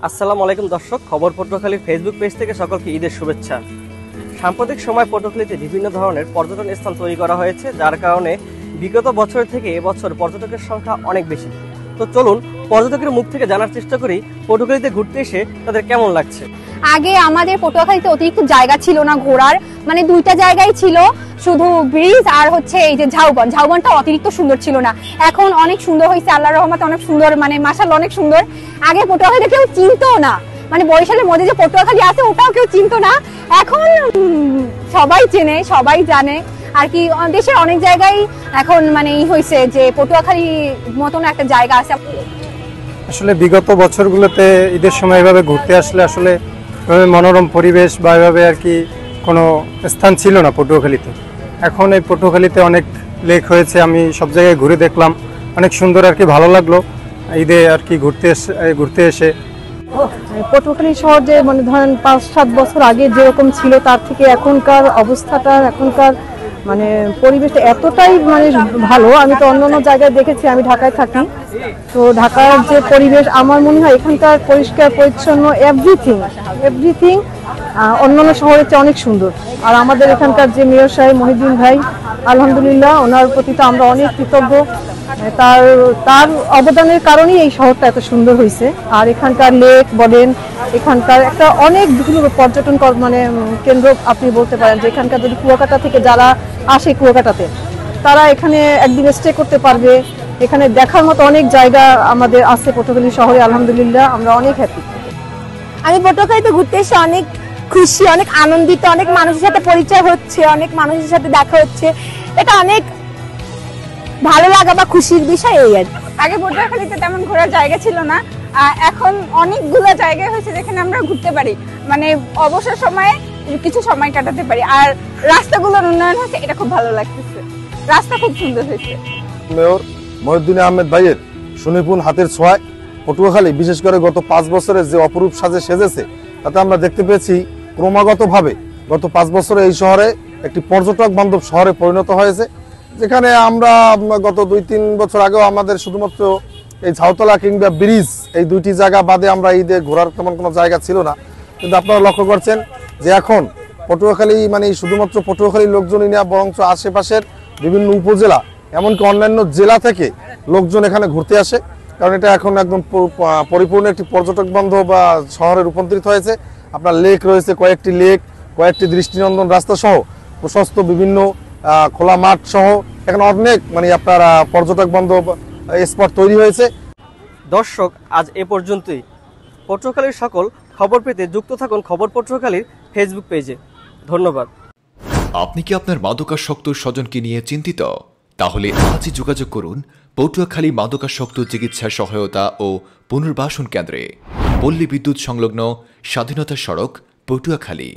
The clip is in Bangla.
আসসালামু আলাইকুম দর্শক, খবর পটুয়াখালীর ফেসবুক পেজ থেকে সকলকে ঈদের শুভেচ্ছা। সাম্প্রতিক সময় পটুয়াখালীতে বিভিন্ন ধরনের পর্যটন স্থান তৈরি করা হয়েছে, যার কারণে বিগত বছর থেকে এবছর পর্যটকের সংখ্যা অনেক বেশি। তো চলুন পর্যটকের মুখ থেকে জানার চেষ্টা করি পটুয়াখালীতে ঘুরতে এসে তাদের কেমন লাগছে। আগে আমাদের পটুয়াখালীতে অতিরিক্ত জায়গা ছিল না ঘোরার, মানে দুইটা জায়গায় ছিল, শুধু ব্রিজ আর হচ্ছে এই যে ঝাউবনটা অতিরিক্ত সুন্দর ছিল না। এখন অনেক সুন্দর হয়েছে, আল্লাহর রহমতে অনেক সুন্দর, মানে মাশাআল্লাহ অনেক সুন্দর। আগে পটুয়াখালীতে কেউ চিনতো না, মানে বরিশালের মধ্যে যে পটুয়াখালী আছে ওটাও কেউ চিনতো না। এখন সবাই চেনে, সবাই জানে আর কি। দেশের অনেক জায়গায় এখন মানে হয়েছে যে পটুয়াখালী মতন একটা জায়গা আছে। আসলে বিগত বছরগুলোতে ঈদের সময় এভাবে ঘুরতে আসলে আসলে মনোরম পরিবেশ বা এভাবে আর কি কোনো স্থান ছিল না পটুয়াখালীতে। এখন এই পটুয়াখালীতে অনেক লেক হয়েছে, আমি সব জায়গায় ঘুরে দেখলাম, অনেক সুন্দর আর কি, ভালো লাগলো ঈদে আর কি ঘুরতে এসে। পটুয়াখালী শহর যে মানে ধরেন ৫-৭ বছর আগে যেরকম ছিল তার থেকে এখনকার অবস্থাটা, এখনকার মানে পরিবেশটা এতটাই মানে ভালো। আমি তো অন্য জায়গায় দেখেছি, আমি ঢাকায় থাকি, তো ঢাকার যে পরিবেশ আমার মনে হয় এখানকার পরিষ্কার পরিচ্ছন্ন এভরিথিং অন্যান্য শহরের চেয়ে অনেক সুন্দর। আর আমাদের এখানকার যে মেয়র সাহেব মহিউদ্দিন ভাই, আলহামদুলিল্লাহ ওনার প্রতি তো আমরা অনেক কৃতজ্ঞ। তার অবদানের কারণেই এই শহরটা এত সুন্দর হয়েছে। আর এখানকার লেক বলেন, এখানকার একটা অনেক পর্যটন মানে কেন্দ্র আপনি বলতে পারেন, যে এখানকার যদি কুয়াকাটা থেকে যারা আসে কুয়াকাটাতে, তারা এখানে একদিন স্টে করতে পারবে। এখানে দেখার মতো অনেক জায়গা আমাদের আছে পটুয়াখালী শহরে, আলহামদুলিল্লাহ আমরা অনেক হ্যাপি। আমি পটুয়াখালীতে ঘুরতে এসে অনেক খুশি, অনেক আনন্দিত, অনেক মানুষের সাথে পরিচয় হচ্ছে, অনেক মানুষের সাথে দেখা হচ্ছে, এটা অনেক ভালো লাগা বা খুশির বিষয়। এই আর আগে পটুয়াখালীতে তেমন ঘোরার জায়গা ছিল না, এখন অনেকগুলো জায়গায় হয়েছে যেখানে আমরা ঘুরতে পারি, মানে অবসর সময়ে কিছু সময় কাটাতে পারি। আর রাস্তাগুলোর উন্নয়ন হয়েছে, এটা খুব ভালো লাগতেছে, রাস্তা খুব সুন্দর হয়েছে। মেয়র মহিউদ্দিন আহমেদ ভাইয়ের সুনিপুণ হাতের ছোঁয়ায় পটুয়াখালী বিশেষ করে গত 5 বছরের যে অপরূপ সাজে সেজেছে, তাতে আমরা দেখতে পেয়েছি ক্রমাগতভাবে গত 5 বছরে এই শহরে একটি পর্যটক বান্ধব শহরে পরিণত হয়েছে। যেখানে আমরা গত 2-3 বছর আগেও আমাদের শুধুমাত্র এই ঝাউতলা কিংবা ব্রিজ, এই দুইটি জায়গা বাদে আমরা ঈদে ঘোরার তেমন কোনো জায়গা ছিল না। কিন্তু আপনারা লক্ষ্য করছেন যে এখন পটুয়াখালী মানে শুধুমাত্র পটুয়াখালীর লোকজনই না, বরঞ্চ আশেপাশের বিভিন্ন উপজেলা এমনকি অন্যান্য জেলা থেকে লোকজন এখানে ঘুরতে আসে, কারণ এটা এখন একদম পরিপূর্ণ একটি পর্যটক বান্ধব বা শহরে রূপান্তরিত হয়েছে। আপনার লেক রয়েছে, কয়েকটি লেক, কয়েকটি দৃষ্টিনন্দন রাস্তা সহ প্রশস্ত বিভিন্ন খোলা মাঠ সহ এখানে অনেক মানে আপনার পর্যটক বান্ধব স্পট তৈরি হয়েছে। দর্শক, আজ এ পর্যন্তই। পটুয়াখালীর সকল খবর পেতে যুক্ত থাকুন খবর পটুয়াখালীর ফেসবুক পেজে। ধন্যবাদ। আপনি কি আপনার মাদকাসক্ত স্বজনকে নিয়ে চিন্তিত? তাহলে আজই যোগাযোগ করুন পটুয়াখালী মাদকাসক্ত চিকিৎসা সহায়তা ও পুনর্বাসন কেন্দ্রে, পল্লী বিদ্যুৎ সংলগ্ন স্বাধীনতা সড়ক, পটুয়াখালী।